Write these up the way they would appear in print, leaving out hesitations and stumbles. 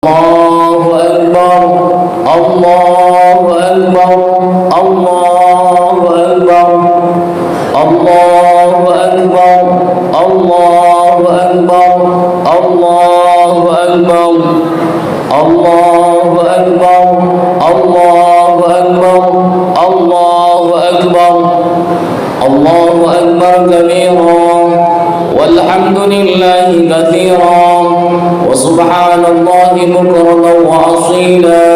الله أكبر الله أكبر الله أكبر الله أكبر الله أكبر الله أكبر الله أكبر الله أكبر الله أكبر الله أكبر كبيرا والحمد لله كثيرا وسبحان الله بكرة وأصيلا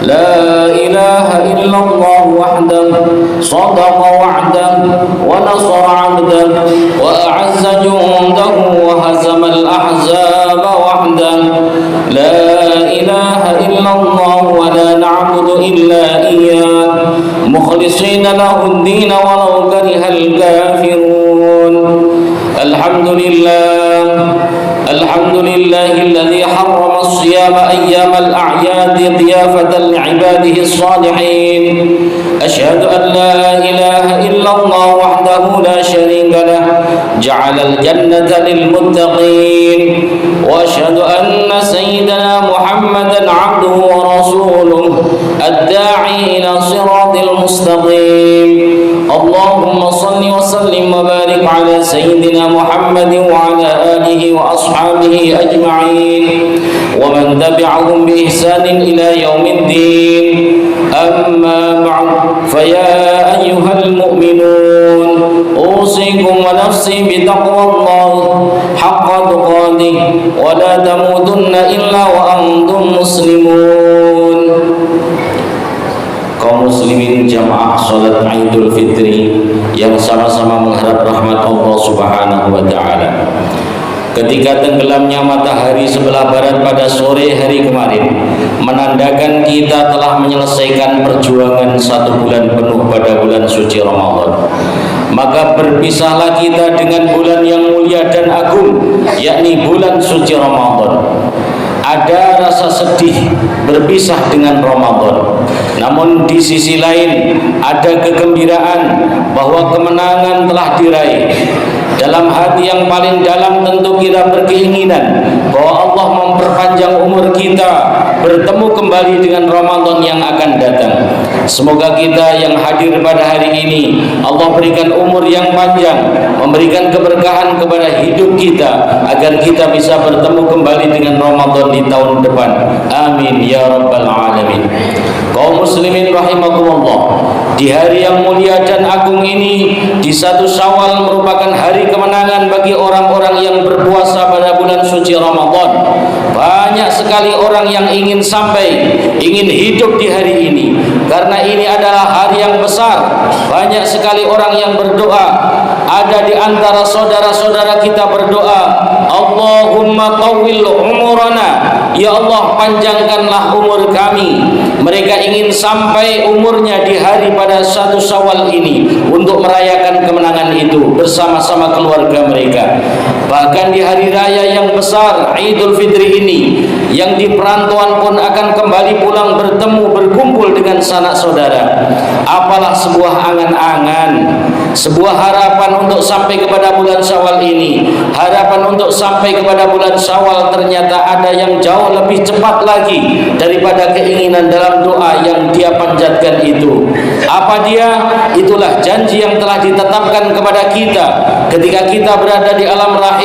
لا إله إلا الله وحده صدق وعده ونصر عبده وأعز جنده وهزم الأحزاب وحده لا إله إلا الله ولا نعبد إلا إياه مخلصين له الدين ولو كره الكافرون الحمد لله الذي حرم الصيام أيام الأعياد ضيافة لعباده الصالحين أشهد أن لا إله إلا الله وحده لا شريك له جعل الجنة للمتقين وأشهد أن سيدنا محمدا عبده ورسوله الداعي إلى صراط المستقيم اللهم صل وسلم وبارك على سيدنا محمد وعلى آله وأصحابه أجمعين ومن تبعهم بإحسان إلى يوم الدين أما بعد فيا أيها المؤمنون أوصيكم ونفسي بتقوى الله حق تقاته ولا تموتن إلا وأنتم مسلمون. Kaum muslimin jamaah salat Idul Fitri yang sama-sama mengharap rahmat Allah Subhanahu wa taala. Ketika tenggelamnya matahari sebelah barat pada sore hari kemarin menandakan kita telah menyelesaikan perjuangan 1 bulan penuh pada bulan suci Ramadan, maka berpisahlah kita dengan bulan yang mulia dan agung, yakni bulan suci Ramadan. Ada rasa sedih berpisah dengan Ramadan, namun di sisi lain ada kegembiraan bahwa kemenangan telah diraih. Dalam hati yang paling dalam tentu kita berkeinginan bahwa Allah memperpanjang umur kita bertemu kembali dengan Ramadan yang akan datang. Semoga kita yang hadir pada hari ini Allah berikan umur yang panjang, memberikan keberkahan kepada hidup kita agar kita bisa bertemu kembali dengan Ramadan di tahun depan. Amin ya rabbal alamin. Kaum muslimin rahimakumullah, di hari yang mulia dan agung ini, di 1 Syawal merupakan hari kemenangan bagi orang-orang yang berpuasa pada bulan suci Ramadan. Banyak sekali orang yang ingin hidup di hari ini, karena ini adalah hari yang besar. Banyak sekali orang yang berdoa. Ada di antara saudara-saudara kita berdoa, Allahumma tawwil umurana, ya Allah panjangkanlah umur kami. Mereka ingin sampai umurnya di hari pada 1 Syawal ini untuk merayakan kemenangan itu bersama-sama keluarga mereka. Bahkan di hari raya yang besar Idul Fitri ini, yang di perantauan pun akan kembali pulang bertemu berkumpul dengan sanak saudara. Apalah sebuah angan-angan, sebuah harapan untuk sampai kepada bulan Syawal ini. Harapan untuk sampai kepada bulan Syawal ternyata ada yang jauh lebih cepat lagi daripada keinginan dalam doa yang dia panjatkan itu. Apa dia? Itulah janji yang telah ditetapkan kepada kita ketika kita berada di alam rahim.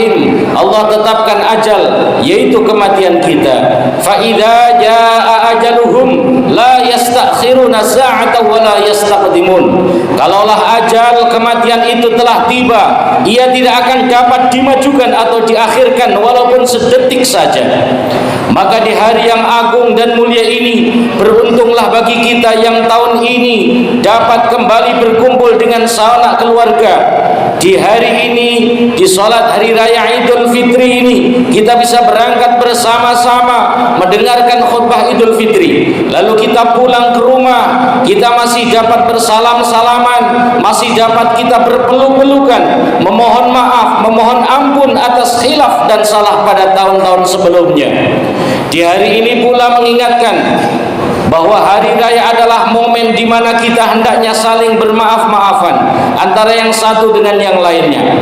Allah tetapkan ajal, yaitu kematian kita. Fa idza jaa ajaluhum la yastakhiruna sa'atan wa la yastaqdimun. Kalaulah ajal kematian itu telah tiba, ia tidak akan dapat dimajukan atau diakhirkan walaupun sedetik saja. Maka di hari yang agung dan mulia ini, beruntunglah bagi kita yang tahun ini dapat kembali berkumpul dengan sanak keluarga. Di hari ini, di salat hari raya Idul Fitri ini, kita bisa berangkat bersama-sama mendengarkan khutbah Idul Fitri. Lalu kita pulang ke rumah, kita masih dapat bersalam-salaman, masih dapat kita berpeluk-pelukan, memohon maaf, memohon ampun atas khilaf dan salah pada tahun-tahun sebelumnya. Di hari ini pula mengingatkan bahwa hari raya adalah momen di mana kita hendaknya saling bermaaf-maafan antara yang satu dengan yang lainnya.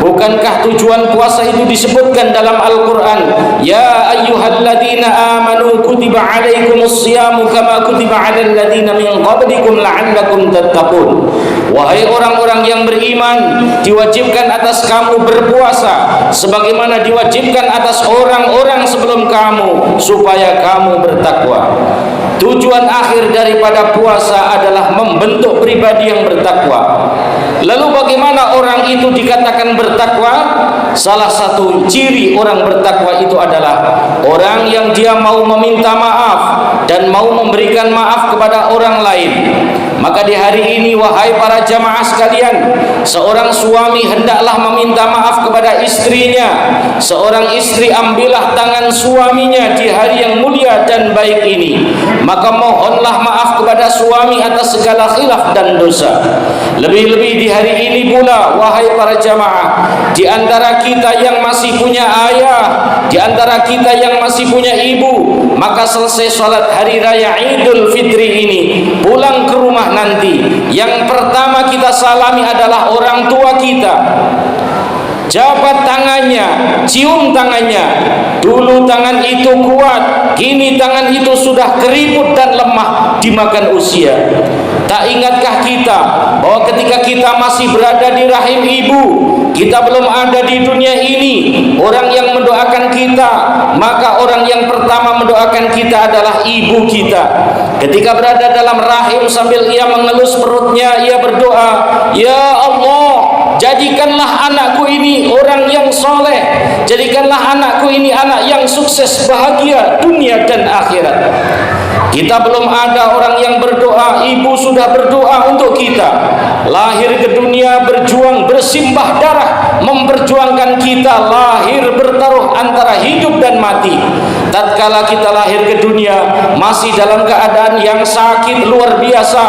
Bukankah tujuan puasa itu disebutkan dalam Al-Quran, ya ayyuhalladzina amanu kutiba alaikumus siyamu kama kutiba alal ladzina min qablikum la'allakum tattaqun. Wahai orang-orang yang beriman, diwajibkan atas kamu berpuasa sebagaimana diwajibkan atas orang-orang sebelum kamu supaya kamu bertakwa. Tujuan akhir daripada puasa adalah membentuk pribadi yang bertakwa. Lalu bagaimana orang itu dikatakan bertakwa? Salah satu ciri orang bertakwa itu adalah orang yang dia mau meminta maaf dan mau memberikan maaf kepada orang lain. Maka di hari ini, wahai para jamaah sekalian, seorang suami hendaklah meminta maaf kepada istrinya. Seorang istri ambillah tangan suaminya di hari yang mulia dan baik ini. Maka mohonlah maaf kepada suami atas segala khilaf dan dosa. Lebih-lebih di hari ini pula, wahai para jamaah, di antara kita yang masih punya ayah, di antara kita yang masih punya ibu, maka selesai sholat hari raya Idul Fitri ini, pulang ke rumah nanti, yang pertama kita salami adalah orang tua kita. Jabat tangannya, cium tangannya. Dulu tangan itu kuat, kini tangan itu sudah keriput dan lemah dimakan usia. Tak ingatkah kita bahwa ketika kita masih berada di rahim ibu, kita belum ada di dunia ini, orang yang mendoakan kita, maka orang yang pertama mendoakan kita adalah ibu kita. Ketika berada dalam rahim sambil ia mengelus perutnya, ia berdoa, ya Allah, jadikanlah anakku ini orang yang soleh, jadikanlah anakku ini anak yang sukses, bahagia dunia dan akhirat. Kita belum ada orang yang berdoa, ibu sudah berdoa untuk kita. Lahir ke dunia, berjuang, bersimbah darah, memperjuangkan kita lahir bertaruh antara hidup dan mati. Tatkala kita lahir ke dunia masih dalam keadaan yang sakit luar biasa,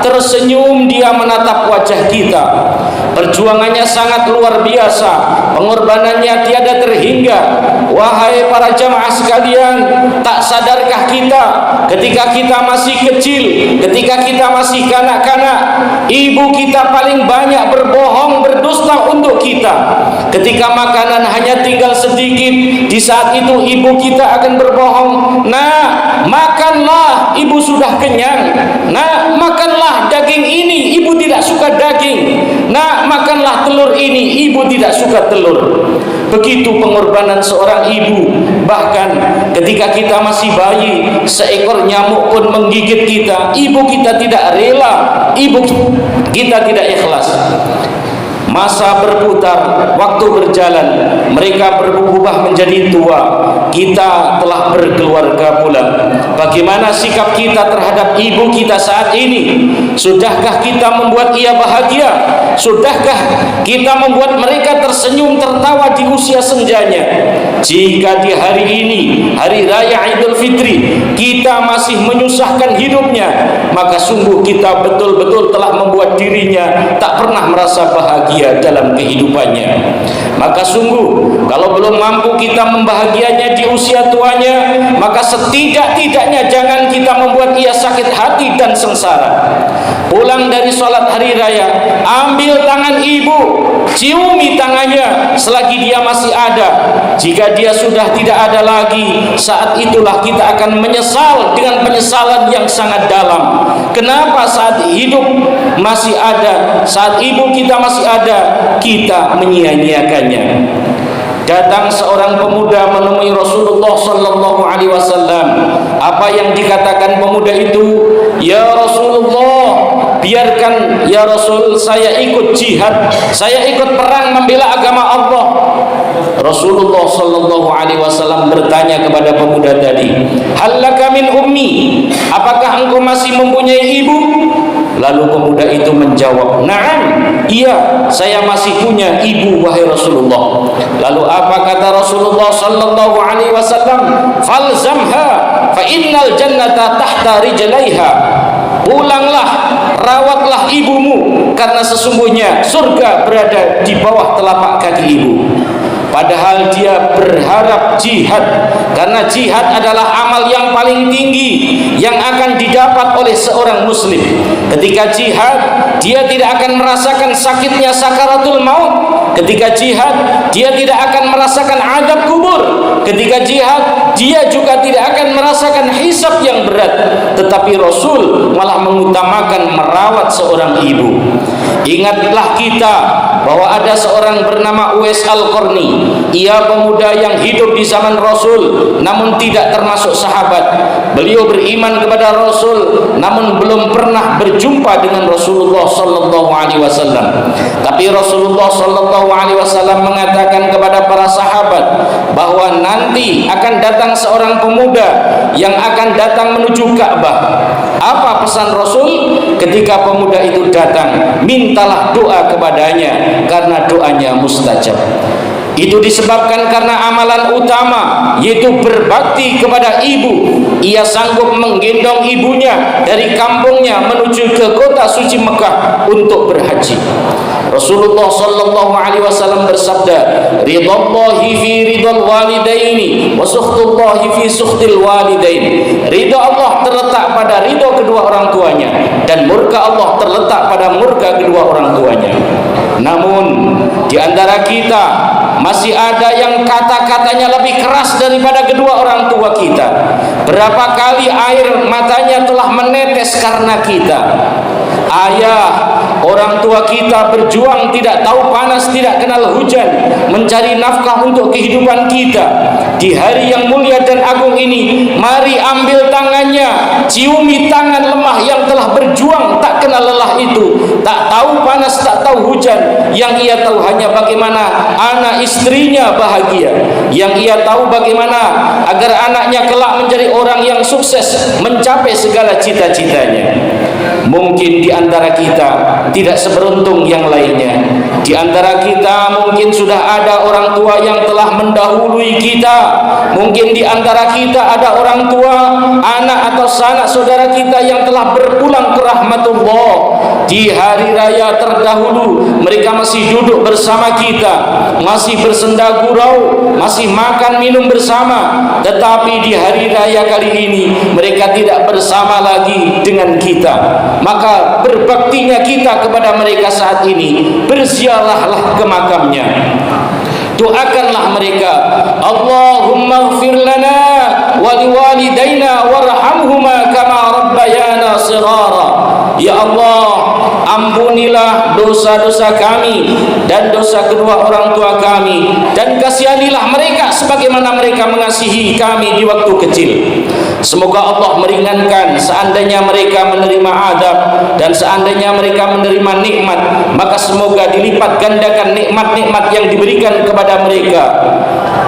tersenyum dia menatap wajah kita. Perjuangannya sangat luar biasa, pengorbanannya tiada terhingga. Wahai para jamaah sekalian, tak sadarkah kita ketika kita masih kecil, ketika kita masih kanak-kanak, ibu kita paling banyak berbohong, berdusta untuk kita. Ketika makanan hanya tinggal sedikit, di saat itu ibu kita akan berbohong, nah makanlah, ibu sudah kenyang. Nah makanlah daging ini, ibu tidak suka daging. Nah makanlah telur ini, ibu tidak suka telur. Begitu pengorbanan seorang ibu. Bahkan ketika kita masih bayi, seekor nyamuk pun menggigit kita, ibu kita tidak rela, ibu kita tidak ikhlas. Masa berputar, waktu berjalan, mereka berubah menjadi tua, kita telah berkeluarga pula. Bagaimana sikap kita terhadap ibu kita saat ini? Sudahkah kita membuat ia bahagia? Sudahkah kita membuat mereka tersenyum tertawa di usia senjanya? Jika di hari ini, hari raya Idul Fitri, kita masih menyusahkan hidupnya, maka sungguh kita betul-betul telah membuat dirinya tak pernah merasa bahagia dalam kehidupannya. Maka sungguh kalau belum mampu kita membahagianya di usia tuanya, maka setidak-tidaknya jangan kita membuat ia sakit hati dan sengsara. Pulang dari sholat hari raya, ambil tangan ibu, ciumi tangannya selagi dia masih ada. Jika dia sudah tidak ada lagi, saat itulah kita akan menyesal dengan penyesalan yang sangat dalam. Kenapa saat hidup masih ada, saat ibu kita masih ada, kita menyia-nyiakannya? Datang seorang pemuda menemui Rasulullah sallallahu alaihi wasallam. Apa yang dikatakan pemuda itu? Ya Rasulullah, biarkan ya Rasul saya ikut jihad, saya ikut perang membela agama Allah. Rasulullah sallallahu alaihi wasallam bertanya kepada pemuda tadi, "Hallaka min ummi?" Apakah engkau masih mempunyai ibu? Lalu pemuda itu menjawab, "Na'am, iya, saya masih punya ibu wahai Rasulullah." Lalu apa kata Rasulullah sallallahu alaihi wasallam? "Falzamha fa innal jannata tahta rijlaiha." Pulanglah, rawatlah ibumu karena sesungguhnya surga berada di bawah telapak kaki ibu. padahal dia berharap jihad, karena jihad adalah amal yang paling tinggi yang akan didapat oleh seorang muslim. Ketika jihad, dia tidak akan merasakan sakitnya sakaratul maut. Ketika jihad, dia tidak akan merasakan azab kubur. Ketika jihad, dia juga tidak akan merasakan hisab yang berat. Tetapi Rasul malah mengutamakan merawat seorang ibu. Ingatlah kita bahwa ada seorang bernama Uwais Al-Qarni. Ia pemuda yang hidup di zaman Rasul namun tidak termasuk sahabat. Beliau beriman kepada Rasul namun belum pernah berjumpa dengan Rasulullah sallallahu alaihi wasallam. Tapi Rasulullah sallallahu alaihi wasallam mengatakan kepada para sahabat bahwa nanti akan datang seorang pemuda yang akan datang menuju Ka'bah. Apa pesan Rasul ketika pemuda itu datang? Mintalah doa kepadanya karena doanya mustajab. Itu disebabkan karena amalan utama, yaitu berbakti kepada ibu. Ia sanggup menggendong ibunya dari kampungnya menuju ke kota suci Mekah untuk berhaji. Rasulullah sallallahu alaihi wasallam bersabda, "Ridallahi fi ridal walidaini wa sukhtullahi fi sukhtil walidain." Ridha Allah terletak pada ridha kedua orang tuanya dan murka Allah terletak pada murka kedua orang tuanya. Namun di antara kita masih ada yang kata-katanya lebih keras daripada kedua orang tua kita. Berapa kali air matanya telah menetes karena kita. Ayah, orang tua kita berjuang tidak tahu panas, tidak kenal hujan, mencari nafkah untuk kehidupan kita. Di hari yang mulia dan agung ini, mari ambil tangannya, ciumi tangan lemah yang telah berjuang tak kenal lelah itu, tak tahu panas, tak tahu hujan. Yang ia tahu hanya bagaimana anak istrinya bahagia. Yang ia tahu bagaimana agar anaknya kelak menjadi orang yang sukses, mencapai segala cita-citanya. Mungkin di antara kita tidak seberuntung yang lainnya. Di antara kita mungkin sudah ada orang tua yang telah mendahului kita. Mungkin di antara kita ada orang tua, anak atau sanak saudara kita yang telah berpulang ke rahmatullah. Di hari raya terdahulu mereka masih duduk bersama kita, masih bersenda gurau, masih makan minum bersama. Tetapi di hari raya kali ini mereka tidak bersama lagi dengan kita. Maka berbaktinya kita kepada mereka saat ini, berziarahlah ke makamnya, doakanlah mereka, Allahumma ighfir lana wa liwalidaina warhamhuma kama rabbayana shighara. Ya Allah, ampunilah dosa-dosa kami dan dosa kedua orang tua kami, dan kasihanilah mereka sebagaimana mereka mengasihi kami di waktu kecil. Semoga Allah meringankan seandainya mereka menerima azab, dan seandainya mereka menerima nikmat, maka semoga dilipat gandakan nikmat-nikmat yang diberikan kepada mereka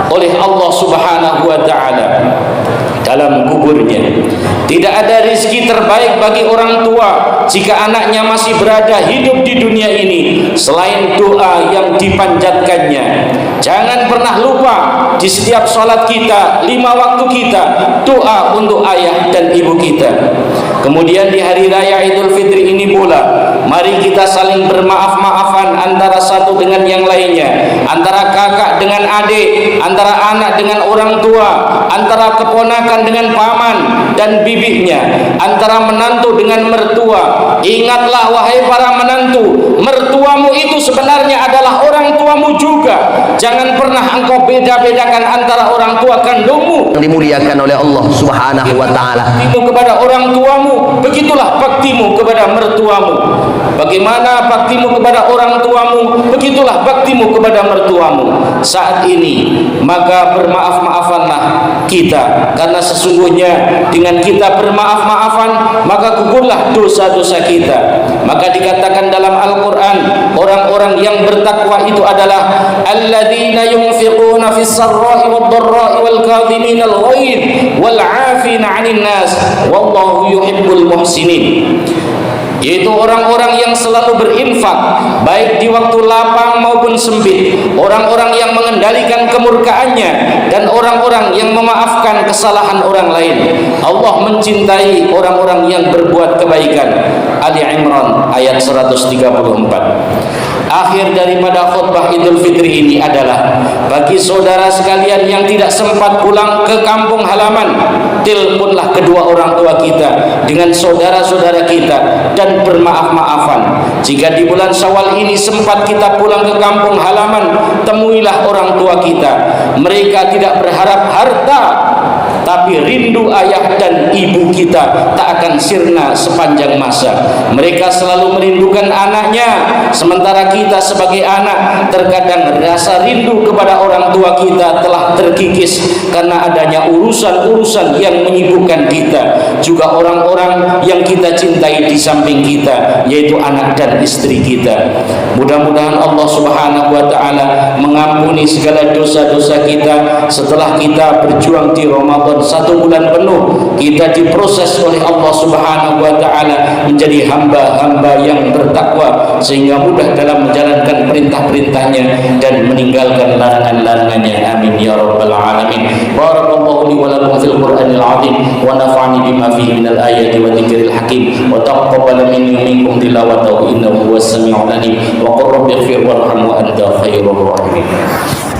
oleh Allah Subhanahu wa taala dalam kuburnya. Tidak ada rezeki terbaik bagi orang tua jika anaknya masih berada hidup di dunia ini selain doa yang dipanjatkannya. Jangan pernah lupa di setiap sholat kita, 5 waktu kita, doa untuk ayah dan ibu kita. Kemudian di hari raya Idul Fitri ini pula, mari kita saling bermaaf-maafan antara satu dengan yang lainnya, antara kakak dengan adik, antara anak dengan orang tua, antara keponakan dengan paman dan bibiknya, antara menantu dengan mertua. Ingatlah wahai para menantu, mertuamu itu sebenarnya adalah orang tuamu juga. Jangan pernah engkau beda-bedakan antara orang tua kandungmu. Dimuliakan oleh Allah Subhanahu wa taala. Baktimu kepada orang tuamu, begitulah baktimu kepada mertuamu. Bagaimana baktimu kepada orang tuamu, begitulah baktimu kepada mertuamu. Saat ini maka bermaaf-maafanlah kita, karena sesungguhnya dengan kita bermaaf-maafan maka gugurlah dosa-dosa kita. Maka dikatakan dalam Al-Quran, orang-orang yang bertakwa itu adalah alladzina yunfiquna fis sarra'i wad dharra'i wal kadhimina al ghaidh wal 'afina 'anil nas wallahu yuhibbul muhsinin. Yaitu orang-orang yang selalu berinfak baik di waktu lapang maupun sempit, orang-orang yang mengendalikan kemurkaannya, dan orang-orang yang memaafkan kesalahan orang lain. Allah mencintai orang-orang yang berbuat kebaikan. Ali Imran ayat 134. Akhir daripada khutbah Idul Fitri ini adalah bagi saudara sekalian yang tidak sempat pulang ke kampung halaman, teleponlah kedua orang tua kita dengan saudara-saudara kita dan bermaaf-maafan. Jika di bulan Syawal ini sempat kita pulang ke kampung halaman, temuilah orang tua kita. Mereka tidak berharap harta, tapi rindu ayah dan ibu kita tak akan sirna sepanjang masa. Mereka selalu merindukan anaknya, sementara kita sebagai anak terkadang rasa rindu kepada orang tua kita telah terkikis karena adanya urusan-urusan yang menyibukkan kita, juga orang-orang yang kita cintai di samping kita, yaitu anak dan istri kita. Mudah-mudahan Allah Subhanahu wa taala mengampuni segala dosa-dosa kita setelah kita berjuang di Ramadan 1 bulan penuh. Kita diproses oleh Allah Subhanahu wa taala menjadi hamba-hamba yang bertakwa, sehingga mudah dalam menjalankan perintah-perintahnya dan meninggalkan larangan-larangannya. Amin ya rabbal alamin. Barakallahu li wa lakum fil Qur'anil azim wa nafa'ani bima fihi minal ayati wa dzikril hakim wa taqabbal minni wa minkum tilawatahu innahu huwas samiul alim wa qur rabbighfir warham wa anta khairur rahimin.